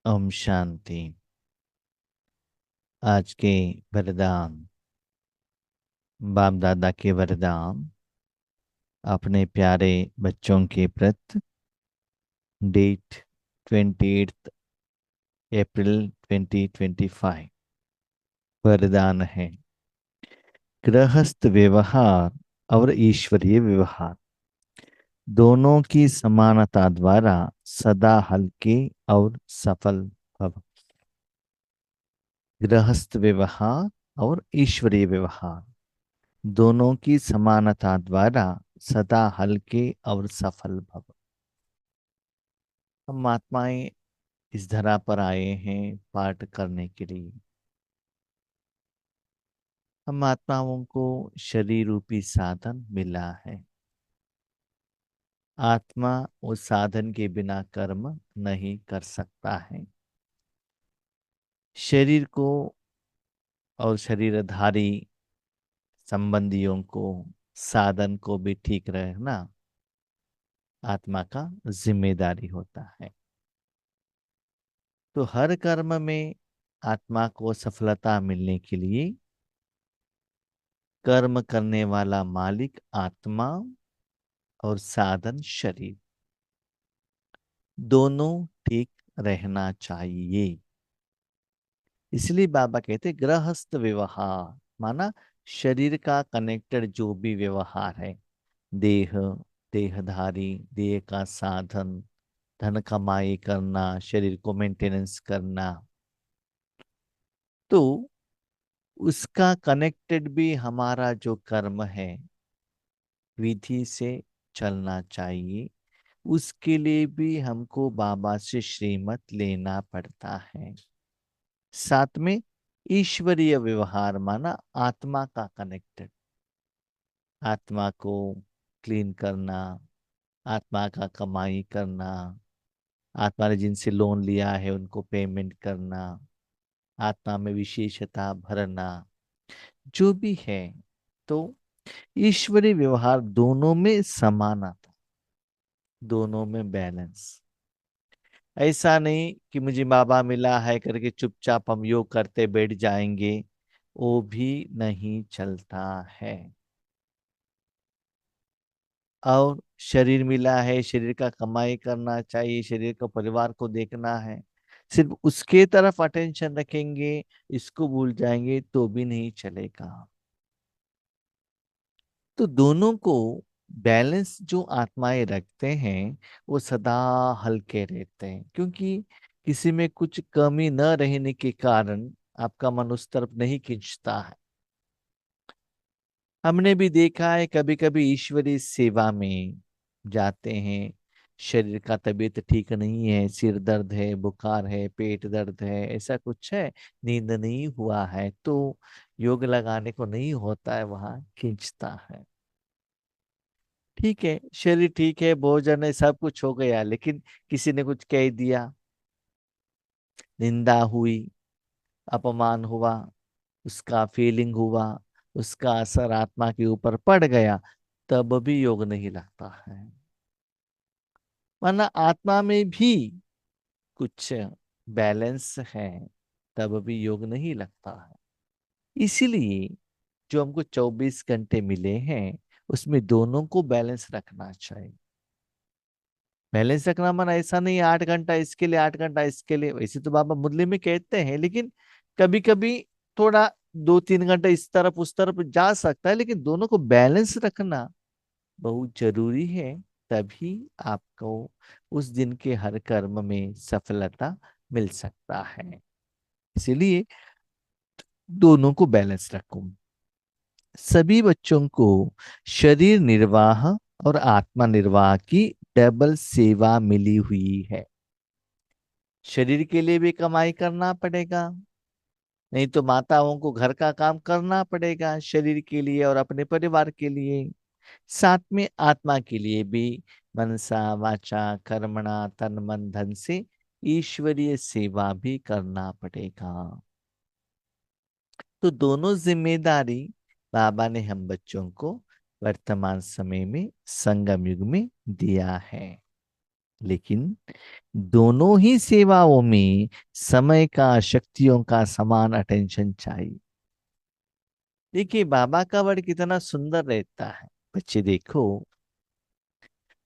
ओम शांति। आज के वरदान, बाप दादा के वरदान अपने प्यारे बच्चों के प्रति। डेट 28 अप्रैल 2025। वरदान है गृहस्थ व्यवहार और ईश्वरीय व्यवहार दोनों की समानता द्वारा सदा हल्के और सफल भव। गृहस्थ व्यवहार और ईश्वरीय व्यवहार दोनों की समानता द्वारा सदा हल्के और सफल भव। हम महात्माएं इस धरा पर आए हैं पाठ करने के लिए। हम महात्माओं को शरीर रूपी साधन मिला है। आत्मा उस साधन के बिना कर्म नहीं कर सकता है। शरीर को और शरीरधारी संबंधियों को, साधन को भी ठीक रहना आत्मा का जिम्मेदारी होता है। तो हर कर्म में आत्मा को सफलता मिलने के लिए कर्म करने वाला मालिक आत्मा और साधन शरीर दोनों ठीक रहना चाहिए। इसलिए बाबा कहते गृहस्थ व्यवहार माना शरीर का कनेक्टेड जो भी व्यवहार है, देह, देहधारी, देह का साधन, धन कमाई करना, शरीर को मेंटेनेंस करना, तो उसका कनेक्टेड भी हमारा जो कर्म है विधि से चलना चाहिए। उसके लिए भी हमको बाबा से श्रीमत लेना पड़ता है। साथ में ईश्वरीय व्यवहार माना आत्मा का कनेक्टेड, आत्मा को क्लीन करना, आत्मा का कमाई करना, आत्मा ने जिनसे लोन लिया है उनको पेमेंट करना, आत्मा में विशेषता भरना, जो भी है। तो ईश्वरीय व्यवहार दोनों में समानता, दोनों में बैलेंस। ऐसा नहीं कि मुझे बाबा मिला है करके चुपचाप हम योग करते बैठ जाएंगे, वो भी नहीं चलता है। और शरीर मिला है, शरीर का कमाई करना चाहिए, शरीर को परिवार को देखना है, सिर्फ उसके तरफ अटेंशन रखेंगे, इसको भूल जाएंगे तो भी नहीं चलेगा। तो दोनों को बैलेंस जो आत्माएं रखते हैं वो सदा हल्के रहते हैं, क्योंकि किसी में कुछ कमी न रहने के कारण आपका मन उस तरफ नहीं खींचता है। हमने भी देखा है कभी कभी ईश्वरीय सेवा में जाते हैं, शरीर का तबीयत ठीक नहीं है, सिर दर्द है, बुखार है, पेट दर्द है, ऐसा कुछ है, नींद नहीं हुआ है, तो योग लगाने को नहीं होता है, वहां खींचता है। ठीक है, शरीर ठीक है, भोजन है, सब कुछ हो गया, लेकिन किसी ने कुछ कह दिया, निंदा हुई, अपमान हुआ, उसका फीलिंग हुआ, उसका असर आत्मा के ऊपर पड़ गया, तब भी योग नहीं लगता है। वरना आत्मा में भी कुछ बैलेंस है, तब भी योग नहीं लगता है। इसीलिए जो हमको 24 घंटे मिले हैं उसमें दोनों को बैलेंस रखना चाहिए। बैलेंस रखना मन ऐसा नहीं 8 घंटा इसके लिए 8 घंटा इसके लिए, वैसे तो बाबा मुरली में कहते हैं, लेकिन कभी कभी थोड़ा 2-3 घंटा इस तरफ उस तरफ जा सकता है, लेकिन दोनों को बैलेंस रखना बहुत जरूरी है। तभी आपको उस दिन के हर कर्म में सफलता मिल सकता है। इसीलिए दोनों को बैलेंस रखो। सभी बच्चों को शरीर निर्वाह और आत्मा निर्वाह की डबल सेवा मिली हुई है। शरीर के लिए भी कमाई करना पड़ेगा, नहीं तो माताओं को घर का काम करना पड़ेगा शरीर के लिए और अपने परिवार के लिए। साथ में आत्मा के लिए भी मनसा वाचा कर्मणा तन मन धन से ईश्वरीय सेवा भी करना पड़ेगा। तो दोनों जिम्मेदारी बाबा ने हम बच्चों को वर्तमान समय में संगम युग में दिया है। लेकिन दोनों ही सेवाओं में समय का, शक्तियों का समान अटेंशन चाहिए। देखिए बाबा का वर्ड कितना सुंदर रहता है। बच्चे देखो,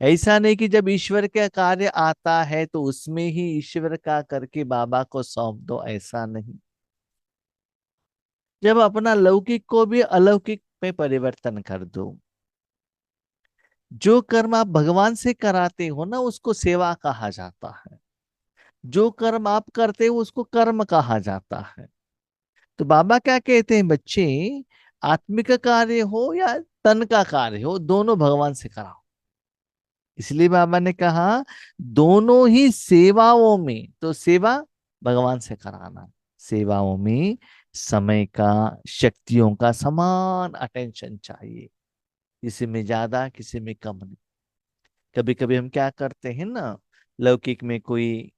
ऐसा नहीं कि जब ईश्वर का कार्य आता है तो उसमें ही ईश्वर का करके बाबा को सौंप दो, ऐसा नहीं। जब अपना लौकिक को भी अलौकिक में परिवर्तन कर दो। जो कर्म आप भगवान से कराते हो ना, उसको सेवा कहा जाता है। जो कर्म आप करते हो उसको कर्म कहा जाता है। तो बाबा क्या कहते हैं, बच्चे आत्मिक कार्य हो या तन का कार्य हो, दोनों भगवान से कराओ। इसलिए बाबा ने कहा दोनों ही सेवाओं में, तो सेवा भगवान से कराना, सेवाओं में समय का, शक्तियों का समान अटेंशन चाहिए। किसी में ज्यादा, किसी में कम नहीं। कभी कभी हम क्या करते हैं ना, लौकिक में कोई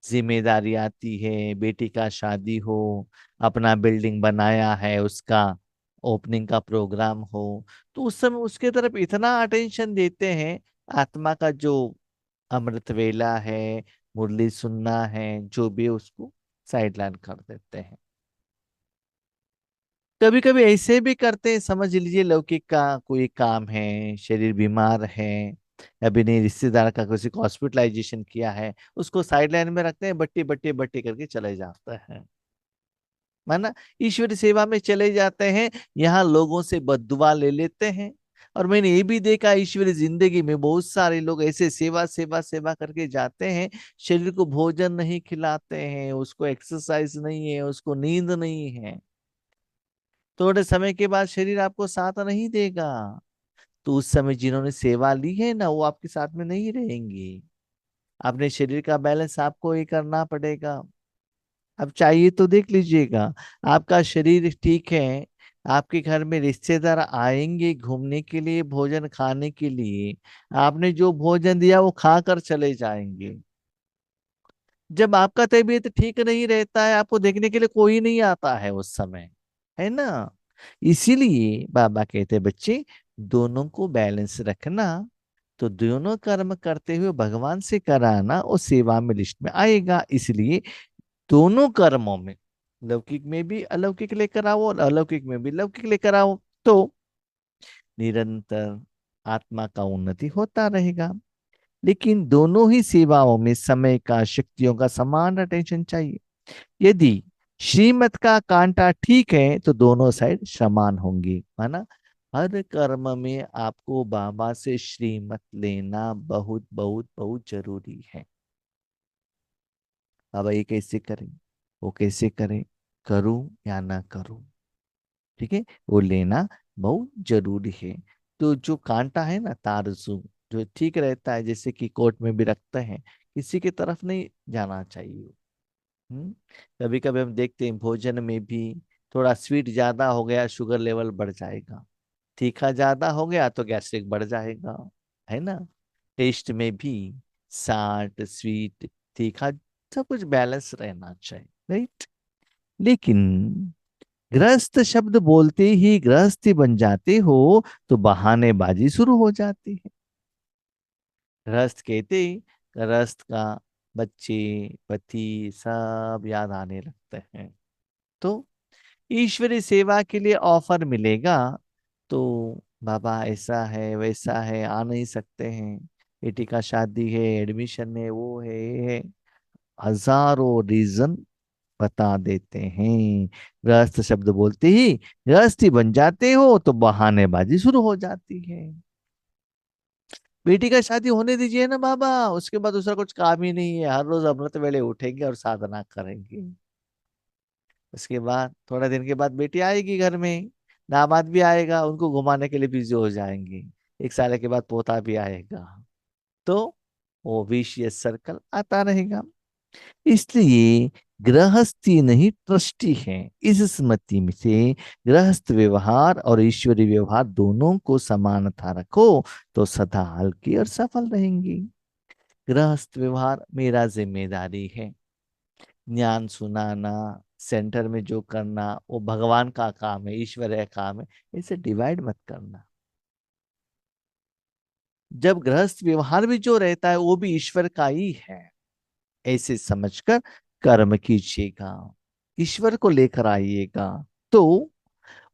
जिम्मेदारी आती है, बेटी का शादी हो, अपना बिल्डिंग बनाया है, उसका ओपनिंग का प्रोग्राम हो, तो उस समय उसके तरफ इतना अटेंशन देते हैं। आत्मा का जो अमृत वेला है, मुरली सुनना है, जो भी उसको साइडलाइन कर देते हैं। कभी कभी ऐसे भी करते हैं, समझ लीजिए लौकिक का कोई काम है, शरीर बीमार है, अभी नहीं रिश्तेदार का किसी को हॉस्पिटलाइजेशन किया है, उसको साइडलाइन में रखते हैं, बट्टी बट्टी बट्टी करके चले जाते हैं, माना ईश्वरी सेवा में चले जाते हैं। यहाँ लोगों से बद्दुआ ले लेते हैं। और मैंने ये भी देखा ईश्वरी जिंदगी में बहुत सारे लोग ऐसे सेवा सेवा सेवा करके जाते हैं, शरीर को भोजन नहीं खिलाते हैं, उसको एक्सरसाइज नहीं है, उसको नींद नहीं है, थोड़े समय के बाद शरीर आपको साथ नहीं देगा। तो उस समय जिन्होंने सेवा ली है ना, वो आपके साथ में नहीं रहेंगे। अपने शरीर का बैलेंस आपको ही करना पड़ेगा। अब चाहिए तो देख लीजिएगा, आपका शरीर ठीक है, आपके घर में रिश्तेदार आएंगे घूमने के लिए, भोजन खाने के लिए, आपने जो भोजन दिया वो खाकर चले जाएंगे। जब आपका तबीयत ठीक नहीं रहता है, आपको देखने के लिए कोई नहीं आता है उस समय, है ना। इसीलिए बाबा कहते हैं बच्चे, दोनों को बैलेंस रखना। तो दोनों कर्म करते हुए भगवान से कराना, और सेवा में लिस्ट में आएगा। इसलिए दोनों कर्मों में, लौकिक में भी अलौकिक लेकर आओ और अलौकिक में भी लौकिक लेकर आओ, तो निरंतर आत्मा का उन्नति होता रहेगा। लेकिन दोनों ही सेवाओं में समय का, शक्तियों का समान अटेंशन चाहिए। यदि श्रीमत का कांटा ठीक है तो दोनों साइड समान होंगी, माना हर कर्म में आपको बाबा से श्रीमत लेना बहुत बहुत बहुत जरूरी है। बाबा ये कैसे करें, वो कैसे करें, करूं या ना करूं, ठीक है, वो लेना बहुत जरूरी है। तो जो कांटा है ना, तारजू, जो ठीक रहता है, जैसे कि कोर्ट में भी रखते हैं, किसी की तरफ नहीं जाना चाहिए। हम्म। कभी कभी हम देखते हैं भोजन में भी थोड़ा स्वीट ज्यादा हो गया, शुगर लेवल बढ़ जाएगा, तीखा ज्यादा हो गया तो गैस्ट्रिक बढ़ जाएगा, है ना। टेस्ट में भी साल्ट, स्वीट, तीखा, सब कुछ बैलेंस रहना चाहिए, राइट। लेकिन गृहस्थ शब्द बोलते ही गृहस्थी बन जाते हो तो बहानेबाजी शुरू हो जाती है। गृहस्थ कहते ही गृहस्थ का बच्चे, पति सब याद आने लगते हैं। तो ईश्वरी सेवा के लिए ऑफर मिलेगा तो बाबा ऐसा है वैसा है, आ नहीं सकते हैं, बेटी का शादी है, एडमिशन है, वो है, ये है, हजारों रीजन बता देते हैं। गृहस्थ शब्द बोलते ही गृहस्थी बन जाते हो तो बहानेबाजी शुरू हो जाती है। बेटी का शादी होने दीजिए ना बाबा, उसके बाद दूसरा कुछ काम ही नहीं है, हर रोज अमृत वेले उठेंगे और साधना करेंगे। उसके बाद थोड़ा दिन के बाद बेटी आएगी घर में, दामाद भी आएगा, उनको घुमाने के लिए बिजी हो जाएंगे, 1 साल के बाद पोता भी आएगा, तो वो विशियस सर्कल आता रहेगा। इसलिए गृहस्थी नहीं ट्रस्टी है। इस स्मृति में से गृहस्थ व्यवहार और ईश्वरी व्यवहार दोनों को समानता रखो तो सदा हल्की और सफल रहेंगी। गृहस्थ व्यवहार मेरा जिम्मेदारी है, ज्ञान सुनाना, सेंटर में जो करना वो भगवान का काम है, ईश्वर का काम है, इसे डिवाइड मत करना। जब गृहस्थ व्यवहार भी जो रहता है वो भी ईश्वर का ही है, ऐसे समझकर कर्म कीजिएगा, ईश्वर को लेकर आइएगा। तो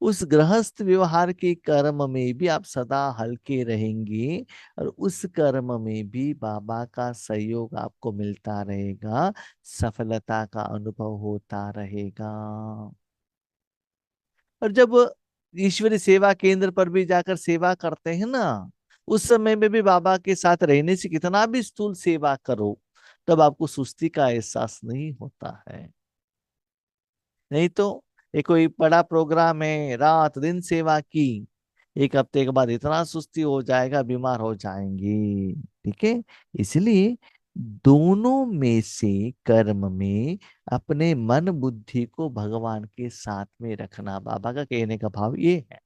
उस गृहस्थ व्यवहार के कर्म में भी आप सदा हल्के रहेंगे, और उस कर्म में भी बाबा का सहयोग आपको मिलता रहेगा, सफलता का अनुभव होता रहेगा। और जब ईश्वरी सेवा केंद्र पर भी जाकर सेवा करते हैं ना, उस समय में भी बाबा के साथ रहने से कितना भी स्थूल सेवा करो, तब आपको सुस्ती का एहसास नहीं होता है। नहीं तो ये कोई बड़ा प्रोग्राम है, रात दिन सेवा की, एक हफ्ते के बाद इतना सुस्ती हो जाएगा, बीमार हो जाएंगे। ठीक है, इसलिए दोनों में से कर्म में अपने मन बुद्धि को भगवान के साथ में रखना, बाबा का कहने का भाव ये है।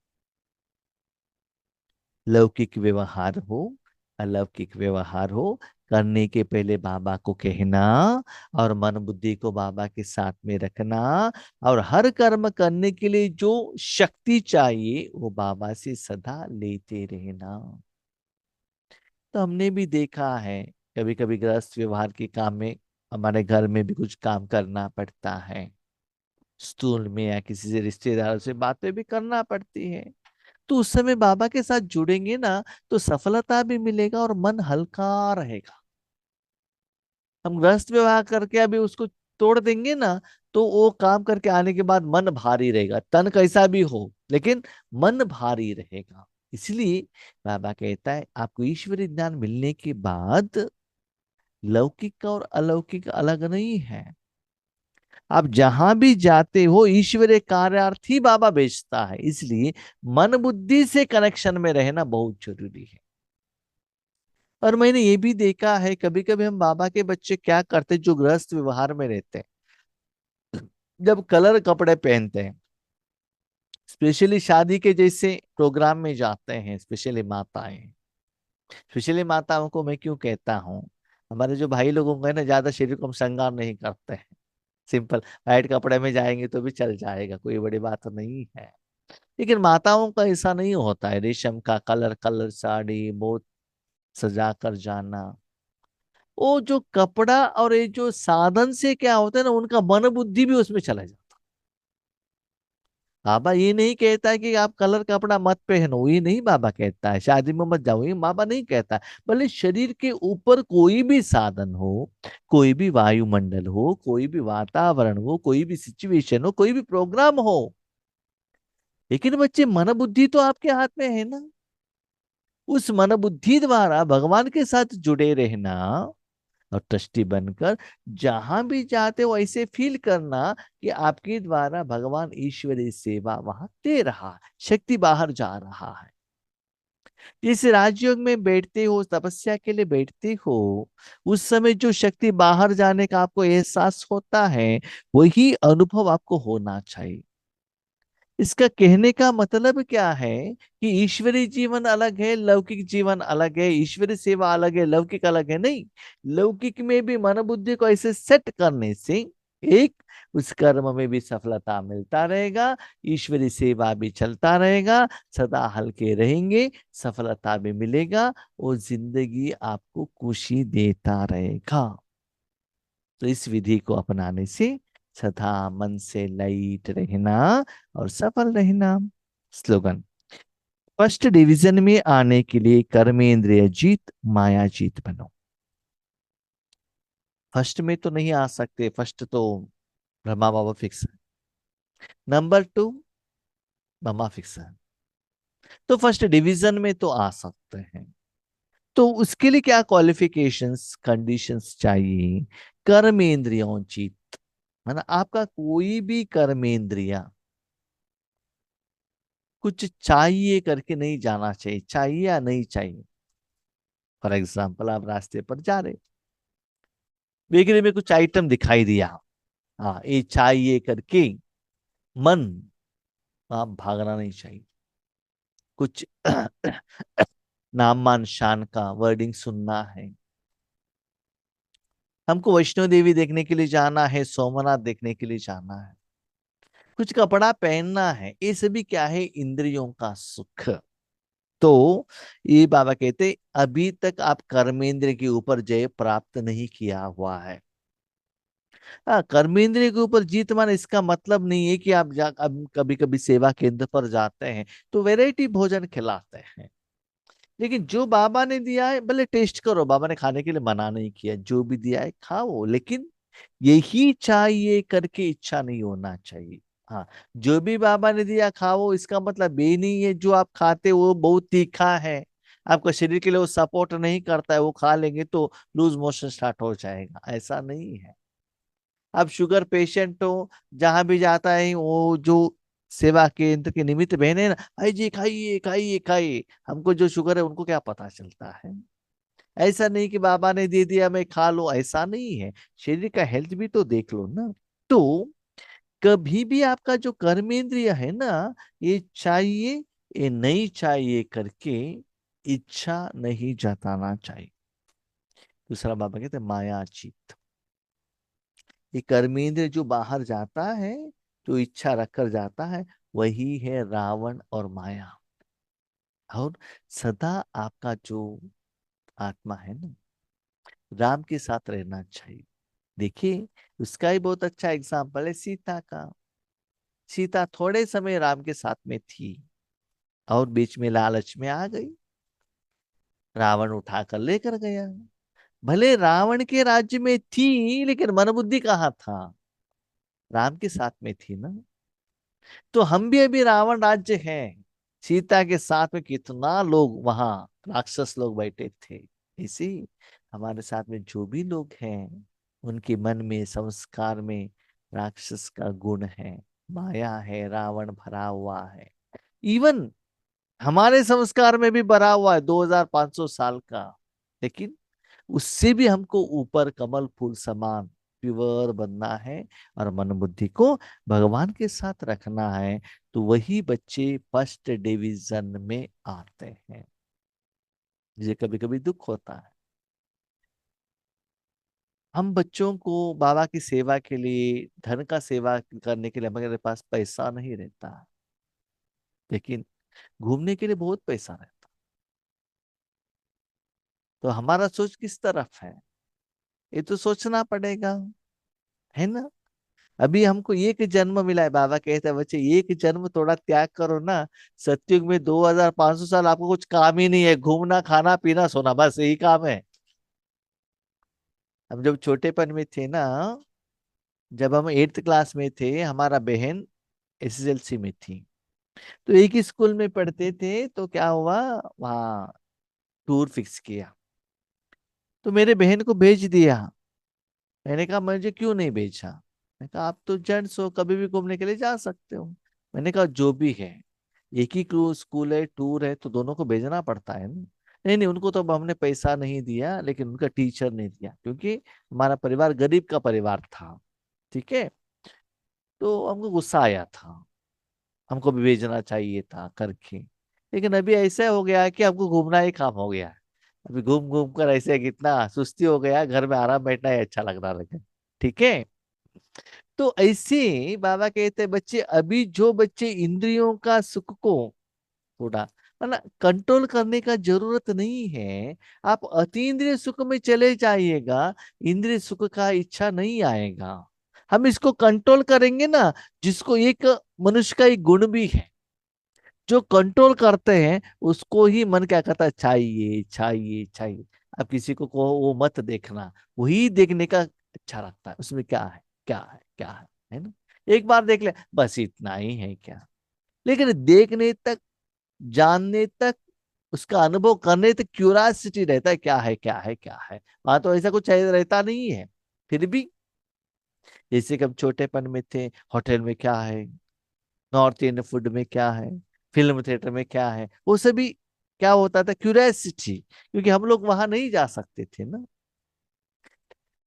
लौकिक व्यवहार हो, अलौकिक व्यवहार हो, करने के पहले बाबा को कहना, और मन बुद्धि को बाबा के साथ में रखना, और हर कर्म करने के लिए जो शक्ति चाहिए वो बाबा से सदा लेते रहना। तो हमने भी देखा है, कभी कभी गृहस्थ व्यवहार के काम में हमारे घर में भी कुछ काम करना पड़ता है, स्कूल में या किसी से रिश्तेदारों से बातें भी करना पड़ती है। तो उस समय बाबा के साथ जुड़ेंगे ना, तो सफलता भी मिलेगा और मन हल्का रहेगा। हम ग्रस्त व्यवहार करके अभी उसको तोड़ देंगे ना, तो वो काम करके आने के बाद मन भारी रहेगा, तन कैसा भी हो लेकिन मन भारी रहेगा। इसलिए बाबा कहता है आपको ईश्वरीय ज्ञान मिलने के बाद लौकिक और अलौकिक अलग नहीं है। आप जहां भी जाते हो ईश्वरीय कार्यार्थ ही बाबा भेजता है, इसलिए मन बुद्धि से कनेक्शन में रहना बहुत जरूरी है। और मैंने ये भी देखा है, कभी कभी हम बाबा के बच्चे क्या करते जो गृहस्थ व्यवहार में रहते हैं, जब कलर कपड़े पहनते हैं, स्पेशली शादी के जैसे प्रोग्राम में जाते हैं, स्पेशली माताएं, स्पेशली माताओं को मैं क्यों कहता हूँ, हमारे जो भाई लोगों को है ना, ज्यादा शरीर को हम श्रृंगार नहीं करते हैं, सिंपल वाइट कपड़े में जाएंगे तो भी चल जाएगा, कोई बड़ी बात नहीं है। लेकिन माताओं का ऐसा नहीं होता है, रेशम का कलर कलर साड़ी बहुत सजा कर जाना, वो जो कपड़ा और ये जो साधन से क्या होता है ना, उनका मन बुद्धि भी उसमें चला जाता है। बाबा ये नहीं कहता है कि आप कलर कपड़ा मत पहनो, ये नहीं बाबा कहता है, शादी में मत जाओ, ये बाबा नहीं कहता है। भले शरीर के ऊपर कोई भी साधन हो, कोई भी वायुमंडल हो, कोई भी वातावरण हो, कोई भी सिचुएशन हो, कोई भी प्रोग्राम हो, लेकिन बच्चे मन बुद्धि तो आपके हाथ में है ना। उस मन बुद्धि द्वारा भगवान के साथ जुड़े रहना, और ट्रस्टी बनकर जहां भी जाते हो ऐसे फील करना कि आपके द्वारा भगवान ईश्वरीय सेवा वहां दे रहा है, शक्ति बाहर जा रहा है। जिस राजयोग में बैठते हो, तपस्या के लिए बैठते हो, उस समय जो शक्ति बाहर जाने का आपको एहसास होता है, वही अनुभव आपको होना चाहिए। इसका कहने का मतलब क्या है कि ईश्वरीय जीवन अलग है, लौकिक जीवन अलग है, ईश्वरीय सेवा अलग है, लौकिक अलग है, नहीं। लौकिक में भी मन बुद्धि को ऐसे सेट करने से एक उस कर्म में भी सफलता मिलता रहेगा, ईश्वरीय सेवा भी चलता रहेगा, सदा हल्के रहेंगे, सफलता भी मिलेगा, और जिंदगी आपको खुशी देता रहेगा। तो इस विधि को अपनाने से सदा मन से लाइट रहना और सफल रहना। स्लोगन, फर्स्ट डिवीजन में आने के लिए कर्मेंद्रिय जीत माया जीत बनो। फर्स्ट में तो नहीं आ सकते, फर्स्ट तो ब्रह्मा बाबा फिक्स है, नंबर टू ब्रह्मा फिक्स है, तो फर्स्ट डिवीजन में तो आ सकते हैं। तो उसके लिए क्या क्वालिफिकेशंस कंडीशंस चाहिए? कर्मेंद्रियों जीत, है ना, आपका कोई भी कर्मेंद्रिया कुछ चाहिए करके नहीं जाना चाहिए, चाहिए या नहीं चाहिए। फॉर एग्जाम्पल आप रास्ते पर जा रहे, बेकरी में कुछ आइटम दिखाई दिया, हाँ ये चाहिए करके मन, आप भागना नहीं चाहिए। कुछ नाम मान शान का वर्डिंग सुनना है, हमको वैष्णो देवी देखने के लिए जाना है, सोमनाथ देखने के लिए जाना है, कुछ कपड़ा पहनना है, ये सभी क्या है? इंद्रियों का सुख। तो ये बाबा कहते अभी तक आप कर्मेंद्र के ऊपर जय प्राप्त नहीं किया हुआ है। हाँ, कर्मेंद्रिय के ऊपर जीत माने इसका मतलब नहीं है कि आप अब कभी कभी सेवा केंद्र पर जाते हैं तो वैरायटी भोजन खिलाते हैं, लेकिन जो बाबा ने दिया है भले टेस्ट करो, बाबा ने खाने के लिए मना नहीं किया, जो भी दिया है खाओ, लेकिन यही चाहिए करके इच्छा नहीं होना चाहिए। हाँ, जो भी बाबा ने दिया खाओ, इसका मतलब ये नहीं है जो आप खाते हो वो बहुत तीखा है, आपका शरीर के लिए वो सपोर्ट नहीं करता है, वो खा लेंगे तो लूज मोशन स्टार्ट हो जाएगा, ऐसा नहीं है। अब शुगर पेशेंट हो, जहां भी जाता है वो जो सेवा केंद्र के निमित्त बहने ना, भाई जी खाइए खाइए खाइए, हमको जो शुगर है उनको क्या पता चलता है। ऐसा नहीं कि बाबा ने दे दिया मैं खा लो, ऐसा नहीं है। शरीर का हेल्थ भी तो देख लो ना। तो कभी भी आपका जो कर्मेंद्रिय है ना, ये चाहिए ये नहीं चाहिए करके इच्छा नहीं जताना चाहिए। दूसरा बाबा कहते हैं माया चित्त। ये कर्मेंद्र जो बाहर जाता है, जो इच्छा रखकर जाता है, वही है रावण और माया। और सदा आपका जो आत्मा है ना, राम के साथ रहना चाहिए। देखिए, उसका ही बहुत अच्छा एग्जाम्पल है सीता का। सीता थोड़े समय राम के साथ में थी और बीच में लालच में आ गई, रावण उठाकर लेकर गया। भले रावण के राज्य में थी लेकिन मनबुद्धि कहाँ था, राम के साथ में थी ना। तो हम भी अभी रावण राज्य हैं, सीता के साथ में कितना लोग वहां राक्षस लोग बैठे थे। इसी हमारे साथ में जो भी लोग हैं, उनके मन में संस्कार में राक्षस का गुण है, माया है, रावण भरा हुआ है। इवन हमारे संस्कार में भी भरा हुआ है 2500 साल का, लेकिन उससे भी हमको ऊपर कमल फूल समान प्योर बनना है और मन बुद्धि को भगवान के साथ रखना है। तो वही बच्चे फर्स्ट डिवीजन में आते हैं। मुझे कभी कभी दुख होता है, हम बच्चों को बाबा की सेवा के लिए, धन का सेवा करने के लिए हमारे पास पैसा नहीं रहता, लेकिन घूमने के लिए बहुत पैसा रहता। तो हमारा सोच किस तरफ है, ये तो सोचना पड़ेगा, है ना। अभी हमको एक जन्म मिला है, बाबा कहते हैं बच्चे एक जन्म थोड़ा त्याग करो ना। सत्युग में 2500 साल आपको कुछ काम ही नहीं है, घूमना खाना पीना सोना, बस यही काम है। हम जब छोटेपन में थे ना, जब हम 8th क्लास में थे, हमारा बहन एसएसएलसी में थी, तो एक ही स्कूल में पढ़ते थे, तो क्या हुआ, वहाँ टूर फिक्स किया, तो मेरे बहन को भेज दिया। मैंने कहा मुझे क्यों नहीं भेजा, मैंने कहा आप तो जेंट्स हो, कभी भी घूमने के लिए जा सकते हो। मैंने कहा जो भी है, एक ही स्कूल है, टूर है, तो दोनों को भेजना पड़ता है ना। नहीं नहीं, उनको तो अब हमने पैसा नहीं दिया, लेकिन उनका टीचर ने दिया, क्योंकि हमारा परिवार गरीब का परिवार था। ठीक है, तो हमको गुस्सा आया था, हमको भी भेजना चाहिए था करके। लेकिन अभी ऐसा हो गया है कि हमको घूमना ही काम हो गया है। अभी घूम घूम कर ऐसे कितना सुस्ती हो गया, घर में आराम बैठना ही अच्छा लगना लगे। ठीक है, तो ऐसे बाबा कहते हैं बच्चे, अभी जो बच्चे इंद्रियों का सुख को थोड़ा मतलब कंट्रोल करने का जरूरत नहीं है, आप अतीन्द्रिय सुख में चले जाइएगा, इंद्रिय सुख का इच्छा नहीं आएगा। हम इसको कंट्रोल करेंगे ना, जिसको एक मनुष्य का एक गुण भी है, जो कंट्रोल करते हैं उसको ही मन क्या करता है, चाहिए चाहिए चाहिए। अब किसी को वो मत देखना, वही देखने का अच्छा लगता है, उसमें क्या है क्या है क्या है ना। एक बार देख ले बस, इतना ही है क्या। लेकिन देखने तक, जानने तक, उसका अनुभव करने तक क्यूरियोसिटी रहता है, क्या है क्या है क्या है। वहां तो ऐसा कुछ रहता नहीं है। फिर भी जैसे कि हम छोटेपन में थे, होटल में क्या है, नॉर्थ इंडियन फूड में क्या है, फिल्म थिएटर में क्या है, वो सभी क्या होता था, क्यूरियोसिटी, क्योंकि हम लोग वहां नहीं जा सकते थे ना।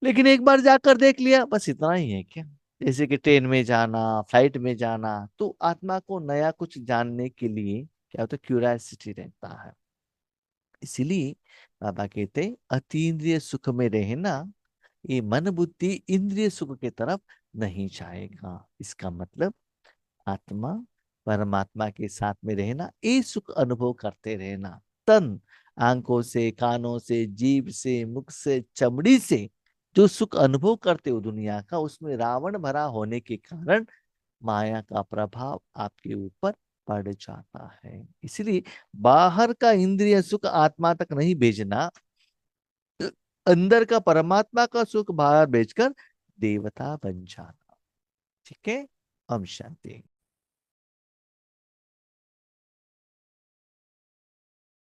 लेकिन एक बार जाकर देख लिया, बस इतना ही है क्या। जैसे कि ट्रेन में जाना, फ्लाइट में जाना, तो आत्मा को नया कुछ जानने के लिए क्या होता है, क्यूरियोसिटी रहता है। इसीलिए बाबा कहते हैं अतीन्द्रिय सुख में रहना, ये मन बुद्धि इंद्रिय सुख की तरफ नहीं जाएगा। इसका मतलब आत्मा परमात्मा के साथ में रहना, ये सुख अनुभव करते रहना। तन, आंखों से, कानों से, जीभ से, मुख से, चमड़ी से जो सुख अनुभव करते हो दुनिया का, उसमें रावण भरा होने के कारण माया का प्रभाव आपके ऊपर पड़ जाता है। इसलिए बाहर का इंद्रिय सुख आत्मा तक नहीं भेजना, अंदर का परमात्मा का सुख बाहर भेजकर देवता बन जाना। ठीक है। ओम शांति।